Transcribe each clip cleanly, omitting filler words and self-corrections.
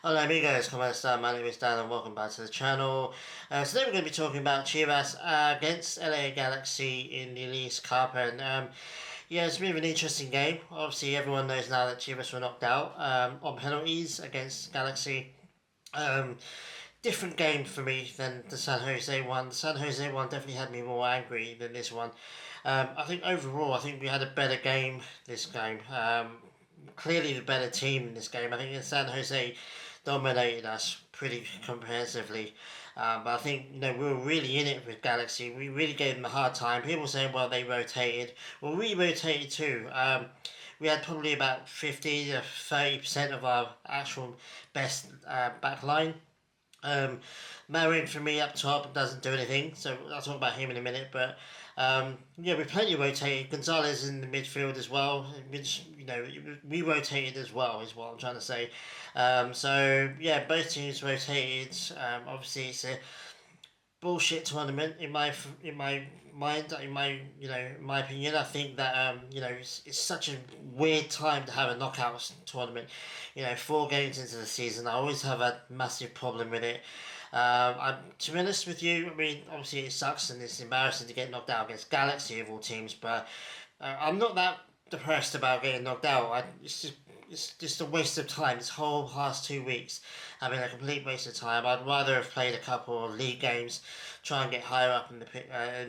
Hola amigos, ¿cómo están? My name is Dan and welcome back to the channel. Today we're going to be talking about Chivas against LA Galaxy in the Leagues Cup, and yeah, it's been an interesting game. Obviously everyone knows now that Chivas were knocked out on penalties against Galaxy. Um, Different game for me than the San Jose one. The San Jose one definitely had me more angry than this one. I think overall, I think we had a better game this game. Clearly the better team in this game. I think in San Jose dominated us pretty comprehensively. But I think we were really in it with Galaxy. We really gave them a hard time. People saying, well, they rotated. Well, we rotated too. We had probably about 50 to 30% of our actual best back line. Marin for me up top doesn't do anything, so I'll talk about him in a minute. But yeah, we plenty rotated. Gonzalez in the midfield as well, which we rotated as well, is what I'm trying to say. So yeah, both teams rotated. Obviously, it's a bullshit tournament in my mind, in my opinion. I think that it's such a weird time to have a knockout tournament. 4 games into the season, I always have a massive problem with it. To be honest with you, I mean, obviously it sucks and it's embarrassing to get knocked out against Galaxy of all teams, but I'm not that depressed about getting knocked out. It's just a waste of time. This whole past 2 weeks having a complete waste of time. I'd rather have played a couple of league games, try and get higher up in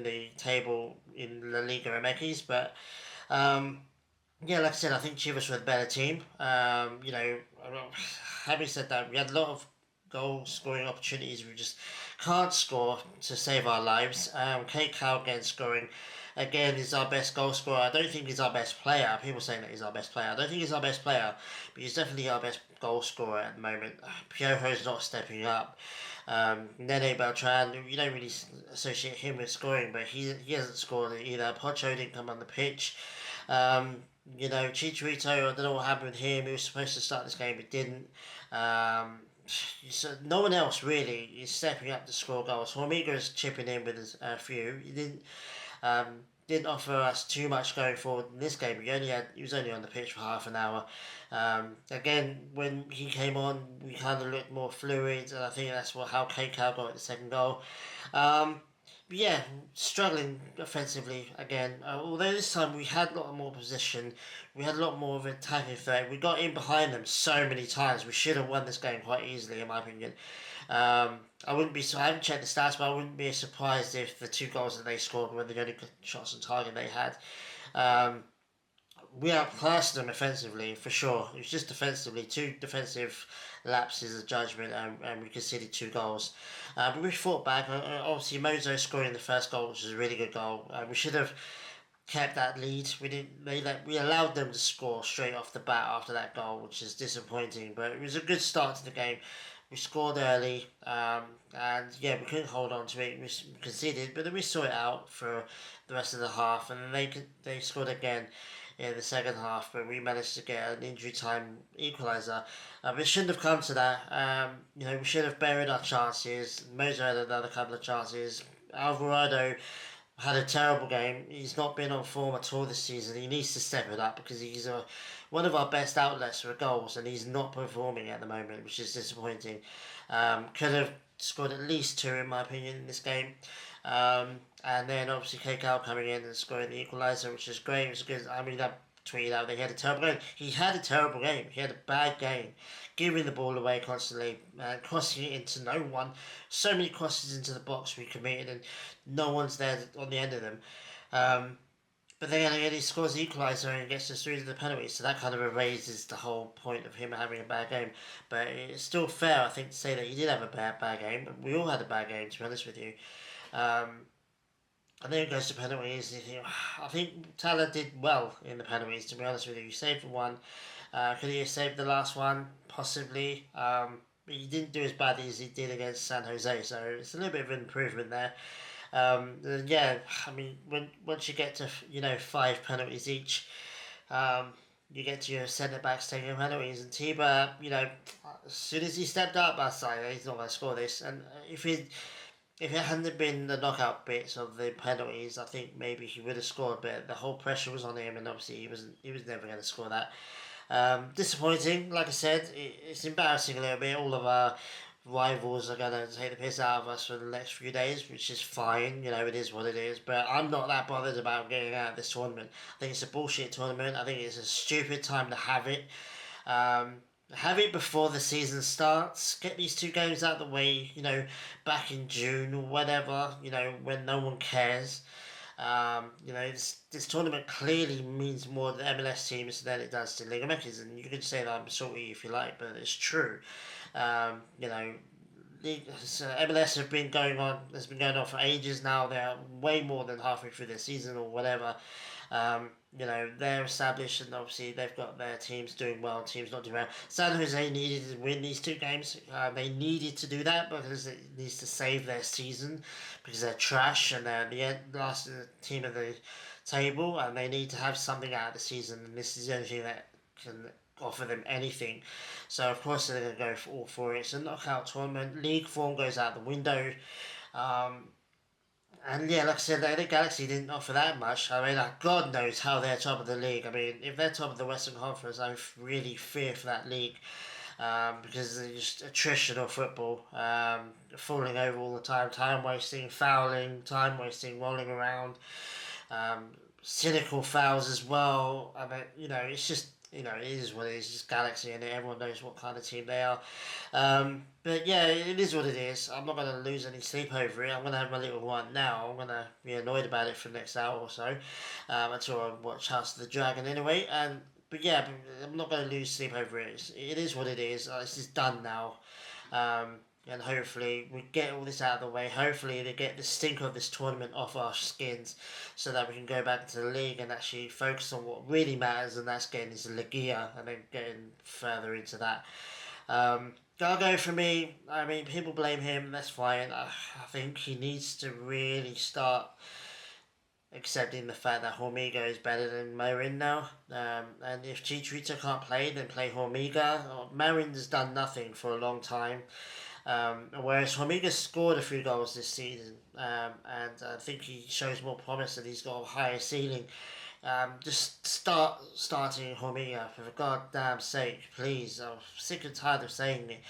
the table in La Liga MX. But yeah, like I said, I think Chivas were the better team. Having said that, we had a lot of goal scoring opportunities. We just can't score to save our lives. Kate Cowgan scoring again is our best goal scorer. I don't think he's our best player. People saying that he's our best player. I don't think he's our best player, but he's definitely our best goal scorer at the moment. Piojo's not stepping up. Nene Beltran, you don't really associate him with scoring, but he hasn't scored either. Pocho didn't come on the pitch. Chicharito, I don't know what happened with him. He was supposed to start this game, but didn't. So no one else really is stepping up to score goals. Hormiga is chipping in with a few. He didn't offer us too much going forward in this game. He was only on the pitch for half an hour. Again, when he came on, we kind of looked more fluid, and I think that's how Kakao got the second goal. But yeah, struggling offensively again. Although this time we had a lot more possession, we had a lot more of an attacking threat. We got in behind them so many times. We should have won this game quite easily, in my opinion. I wouldn't be. I haven't checked the stats, but I wouldn't be surprised if the 2 goals that they scored were the only shots on target they had. Um, we outclassed them offensively for sure. It was just defensively, 2 defensive lapses of judgment, and we conceded 2 goals. But we fought back. Obviously, Mozo scoring the first goal, which was a really good goal. We should have kept that lead. We didn't. We allowed them to score straight off the bat after that goal, which is disappointing. But it was a good start to the game. We scored early, and yeah, we couldn't hold on to it. We conceded, but then we saw it out for the rest of the half, and then they scored again in the second half, but we managed to get an injury time equaliser. It shouldn't have come to that. We should have buried our chances. Mozo had another couple of chances. Alvarado had a terrible game. He's not been on form at all this season. He needs to step it up because he's one of our best outlets for goals, and he's not performing at the moment, which is disappointing. Could have scored at least 2 in my opinion in this game. And then obviously Kakao coming in and scoring the equaliser, which is great. It was good. I mean, that tweeted out they had a terrible game. He had a terrible game. He had a bad game, giving the ball away constantly, crossing it into no one. So many crosses into the box we committed, and no one's there on the end of them. But then again, he scores the equaliser and gets us through to the penalties, so that kind of erases the whole point of him having a bad game. But it's still fair, I think, to say that he did have a bad game. We all had a bad game, to be honest with you. Um, and then it goes to penalties. And I think Tala did well in the penalties, to be honest with you. He saved one. Could he have saved the last one? Possibly. But he didn't do as badly as he did against San Jose, so it's a little bit of an improvement there. Yeah, I mean, once you get to 5 penalties each, you get to your centre backs taking penalties, and Tiba, as soon as he stepped up, I was like, he's not going to score this. And if it hadn't been the knockout bits of the penalties, I think maybe he would have scored. But the whole pressure was on him, and obviously he was never going to score that. Disappointing, like I said, it's embarrassing a little bit. All of our rivals are going to take the piss out of us for the next few days, which is fine. You know, it is what it is. But I'm not that bothered about getting out of this tournament. I think it's a bullshit tournament. I think it's a stupid time to have it. Um, have it before the season starts. Get these two games out of the way, back in June or whatever, when no one cares. This tournament clearly means more to the MLS teams than it does to Liga Mechas, and you can say that I'm salty if you like, but it's true. Um, you know, MLS has been going on for ages now. They're way more than halfway through their season or whatever. They're established and obviously they've got their teams doing well, teams not doing well. San Jose needed to win these two games. They needed to do that because it needs to save their season because they're trash and they're last team of the table and they need to have something out of the season and this is the only thing that can offer them anything. So of course they're going to go all for it. It's a knockout tournament. League form goes out the window. Um, and yeah, like I said, the Galaxy didn't offer that much. I mean, God knows how they're top of the league. I mean, if they're top of the Western Conference, I really fear for that league because it's just attritional football, falling over all the time wasting, fouling, time wasting, rolling around, um, cynical fouls as well. I mean, it's just it is what it is. It's just Galaxy, and everyone knows what kind of team they are. But yeah, it is what it is. I'm not going to lose any sleep over it. I'm going to have my little one now. I'm going to be annoyed about it for the next hour or so until I watch House of the Dragon anyway. But yeah, I'm not going to lose sleep over it. It is what it is. It's just done now. And hopefully we get all this out of the way. Hopefully they get the stink of this tournament off our skins so that we can go back to the league and actually focus on what really matters, and that's getting into Ligia and then getting further into that. Gargo for me, I mean, people blame him, that's fine. I think he needs to really start accepting the fact that Hormiga is better than Marin now. And if Chicharito can't play, then play Hormiga. Marin's done nothing for a long time. Whereas Hormiga scored a few goals this season, and I think he shows more promise and he's got a higher ceiling. Just starting Hormiga for goddamn sake, please. I'm sick and tired of saying it.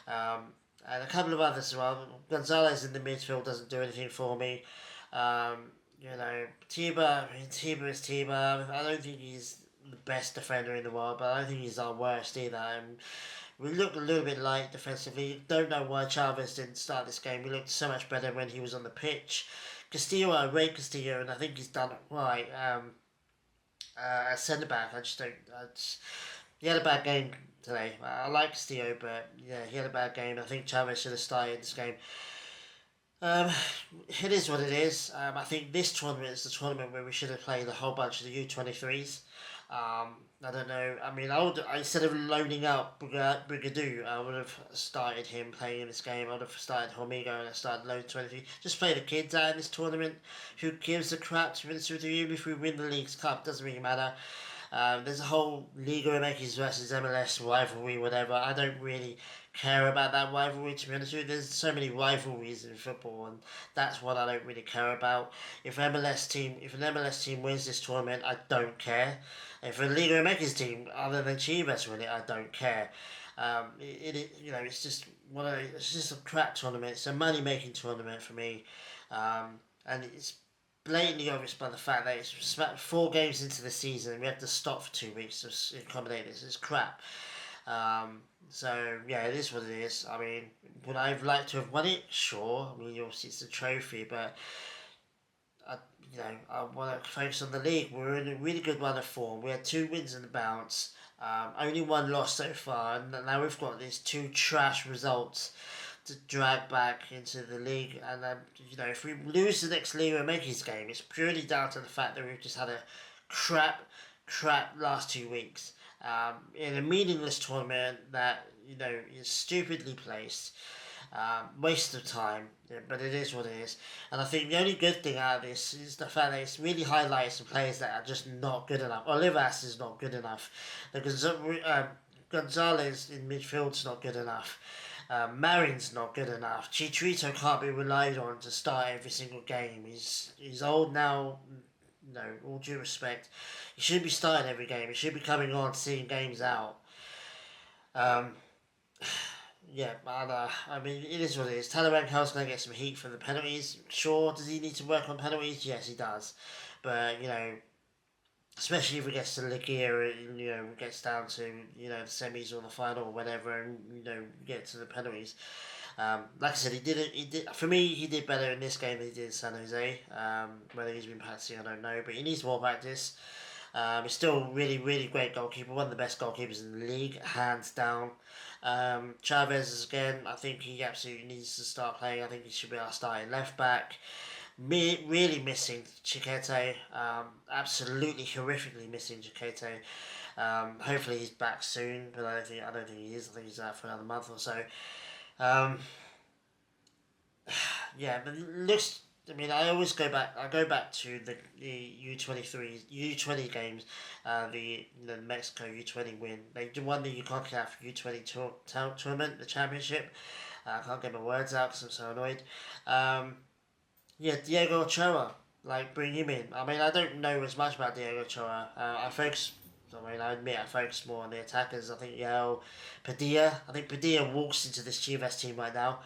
And a couple of others as well. Gonzalez in the midfield doesn't do anything for me. Tiba. I mean, Tiba is Tiba. I don't think he's the best defender in the world, but I don't think he's our worst either. We looked a little bit light defensively. Don't know why Chavez didn't start this game. We looked so much better when he was on the pitch. Castillo, I rate Castillo, and I think he's done it right. As centre back, I just don't. He had a bad game today. I like Castillo, but yeah, he had a bad game. I think Chavez should have started this game. Um, it is what it is. I think this tournament is the tournament where we should have played a whole bunch of the U23s. I don't know. I mean, instead of loaning out Brigadou, I would have started him playing in this game. I would have started Hormigo and I started loan 23. Just play the kids out in this tournament. Who gives a crap, to be honest with you? If we win the League's Cup, doesn't really matter. There's a whole Liga MX versus MLS rivalry, whatever. I don't really care about that rivalry, to be honest with you. There's so many rivalries in football, and that's what I don't really care about. If an MLS team wins this tournament, I don't care. If a Liga MX team, other than Chivas, win it, I don't care. It's just it's just a crap tournament. It's a money making tournament for me, and it's blatantly obvious by the fact that it's 4 games into the season and we have to stop for 2 weeks to accommodate this. It's crap. So yeah, it is what it is. I mean, would I have liked to have won it? Sure. I mean, obviously it's a trophy, but I want to focus on the league. We're in a really good run of form. We had 2 wins in the bounce. Only 1 loss so far, and now we've got these 2 trash results to drag back into the league. And if we lose the next Liga Makers game, it's purely down to the fact that we've just had a crap last 2 weeks in a meaningless tournament that is stupidly placed. Waste of time, yeah, but it is what it is. And I think the only good thing out of this is the fact that it's really highlights some players that are just not good enough. Olivas is not good enough. Gonzalez in midfield's not good enough. Marin's not good enough. Chicharito can't be relied on to start every single game. He's old now. all due respect, he should be starting every game. He should be coming on, seeing games out. Um, yeah, but I mean, it is what it is. Talaranko's going to get some heat for the penalties. Sure, does he need to work on penalties? Yes, he does. But, especially if it gets to Ligia, gets down to, the semis or the final or whatever, and, get to the penalties. Like I said, he did, for me, he did better in this game than he did in San Jose. Whether he's been practicing, I don't know, but he needs more practice. He's still really, really great goalkeeper, one of the best goalkeepers in the league, hands down. Chavez is again, I think he absolutely needs to start playing. I think he should be our starting left back. Really missing Chiquete, absolutely horrifically missing Chiquete. Hopefully he's back soon, but I don't think he is. I think he's out for another month or so. Um, yeah, but it looks. I mean, I always go back. I go back to the U23 U20 games, the Mexico U20 win. They won the CONCACAF U20 tournament, the championship. I can't get my words out because I'm so annoyed. Um, yeah, Diego Ochoa, like bring him in. I mean, I don't know as much about Diego Ochoa. I admit I focus more on the attackers. I think Padilla. I think Padilla walks into this Chivas team right now.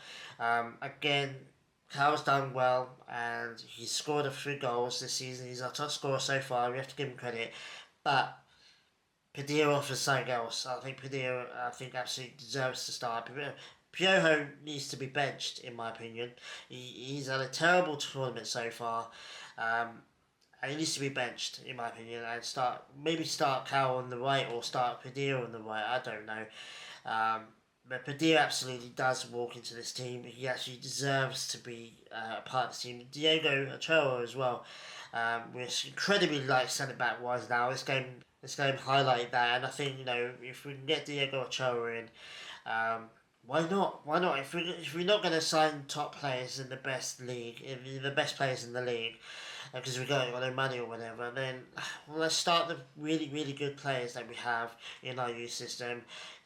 Again, Carl's done well, and he's scored a few goals this season. He's our top scorer so far. We have to give him credit, but Padilla offers something else. I think absolutely deserves to start. Piojo needs to be benched, in my opinion. He's had a terrible tournament so far. Um, and he needs to be benched, in my opinion, and start Cal on the right or start Padilla on the right. I don't know. But Padilla absolutely does walk into this team. He actually deserves to be a part of the team. Diego Ochoa as well. We're incredibly light centre back wise now. This game highlighted that, and I think if we can get Diego Ochoa in, why not? Why not? If we're not going to sign top players in the best league, in the best players in the league, because we got no money or whatever, then let's start the really really good players that we have in our youth system,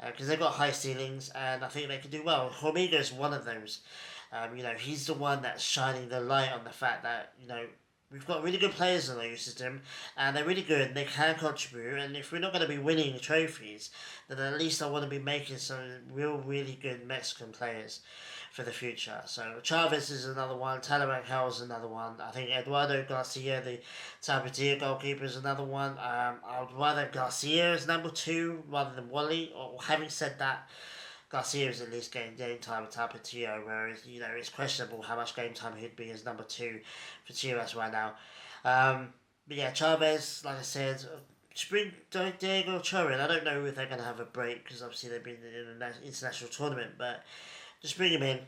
because they've got high ceilings and I think they can do well. Hormiga is one of those. He's the one that's shining the light on the fact that we've got really good players in our youth system, and they're really good. And they can contribute, and if we're not going to be winning trophies, then at least I want to be making some really good Mexican players for the future. So Chavez is another one. Talamanca is another one. I think Eduardo Garcia, the Tapatia goalkeeper, is another one. I would rather Garcia as number 2 rather than Wally. Or having said that, Garcia is at least getting game time with Tapatio, whereas it's questionable how much game time he'd be as number 2 for Chivas right now. But yeah, Chavez, like I said, bring Diego Ochoa in. I don't know if they're going to have a break because obviously they've been in an international tournament, but just bring him in.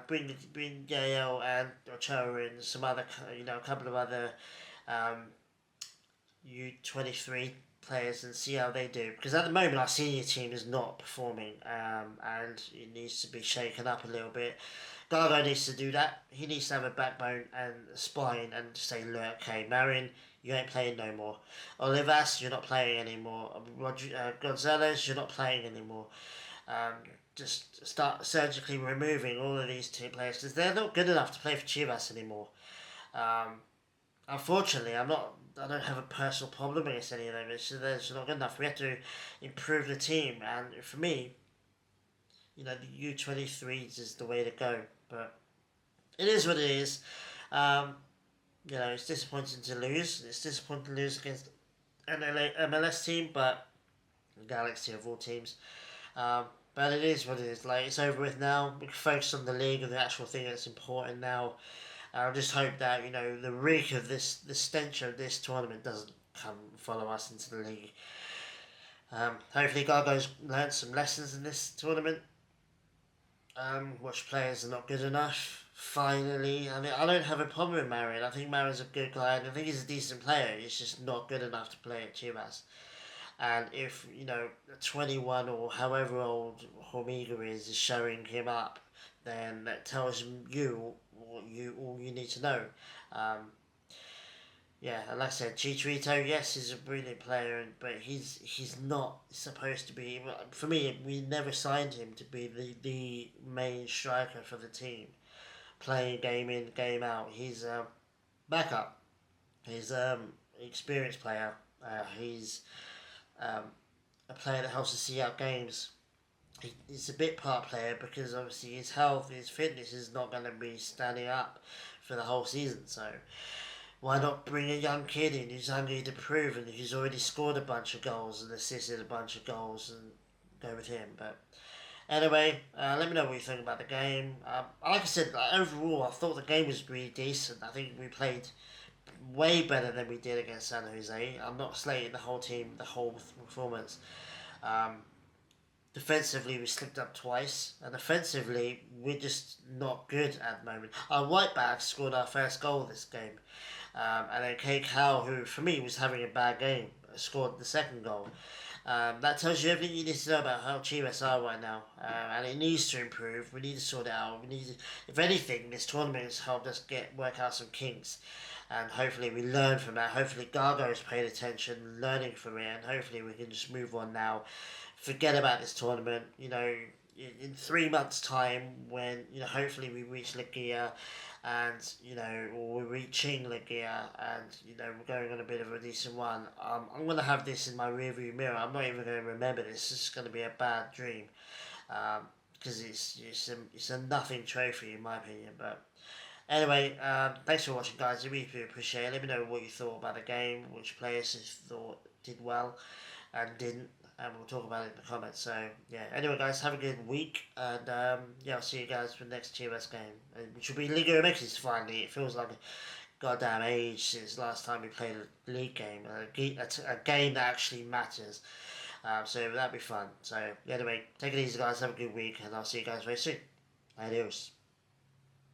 Bring Gael and Ochoa in. Some other, a couple of other U23 players and see how they do. Because at the moment, our senior team is not performing, and it needs to be shaken up a little bit. Gargo needs to do that. He needs to have a backbone and a spine and say, look, okay, Marin, you ain't playing no more. Olivas, you're not playing anymore. Gonzalez, you're not playing anymore. Just start surgically removing all of these 2 players because they're not good enough to play for Chivas anymore. Unfortunately, I don't have a personal problem against any of them. They're just not good enough. We have to improve the team, and for me, the U23s is the way to go. But it is what it is. It's disappointing to lose. It's disappointing to lose against an MLS team, but the Galaxy of all teams. But it is what it is. Like, it's over with now. We can focus on the league and the actual thing that's important now. I just hope that the reek of the stench of this tournament doesn't come follow us into the league. Hopefully, Gargo's learned some lessons in this tournament. Which players are not good enough. Finally, I mean, I don't have a problem with Marin. I think Marin's a good guy, and I think he's a decent player. He's just not good enough to play at Chivas. And if 21 or however old Hormiga is showing him up, then that tells you all you need to know. And like I said, Chicharito, yes, he's a brilliant player, but he's not supposed to be. For me, we never signed him to be the main striker for the team, playing game in, game out. He's a backup. He's an experienced player. He's um, a player that helps us see out games. He's a bit part player because obviously his health, his fitness is not going to be standing up for the whole season. So why not bring a young kid in who's hungry to prove and who's already scored a bunch of goals and assisted a bunch of goals and go with him. But anyway, let me know what you think about the game. Like I said, overall, I thought the game was really decent. I think we played way better than we did against San Jose. I'm not slating the whole team, the whole performance. Um, Defensively, we slipped up twice, and offensively, we're just not good at the moment. Our right back scored our first goal this game, and then Kay Cal, who for me was having a bad game, scored the second goal. That tells you everything you need to know about how Chivas are right now, and it needs to improve. We need to sort it out. We need, to, if anything, this tournament has helped us work out some kinks, and hopefully we learn from that. Hopefully Gargo's paid attention, learning from it, and hopefully we can just move on now. Forget about this tournament. In 3 months' time, when hopefully we reach Ligia, and or we're reaching Ligia, and we're going on a bit of a decent one. I'm gonna have this in my rearview mirror. I'm not even gonna remember this. This is gonna be a bad dream, because it's a nothing trophy in my opinion. But anyway, thanks for watching, guys. I really appreciate it. Let me know what you thought about the game, which players you thought did well and didn't, and we'll talk about it in the comments. So yeah. Anyway, guys, have a good week, and yeah, I'll see you guys for the next Chivas game, which will be Liga MX finally. It feels like a goddamn age since last time we played a league game, a game that actually matters. So that'd be fun. So anyway, take it easy, guys. Have a good week, and I'll see you guys very soon. Adios.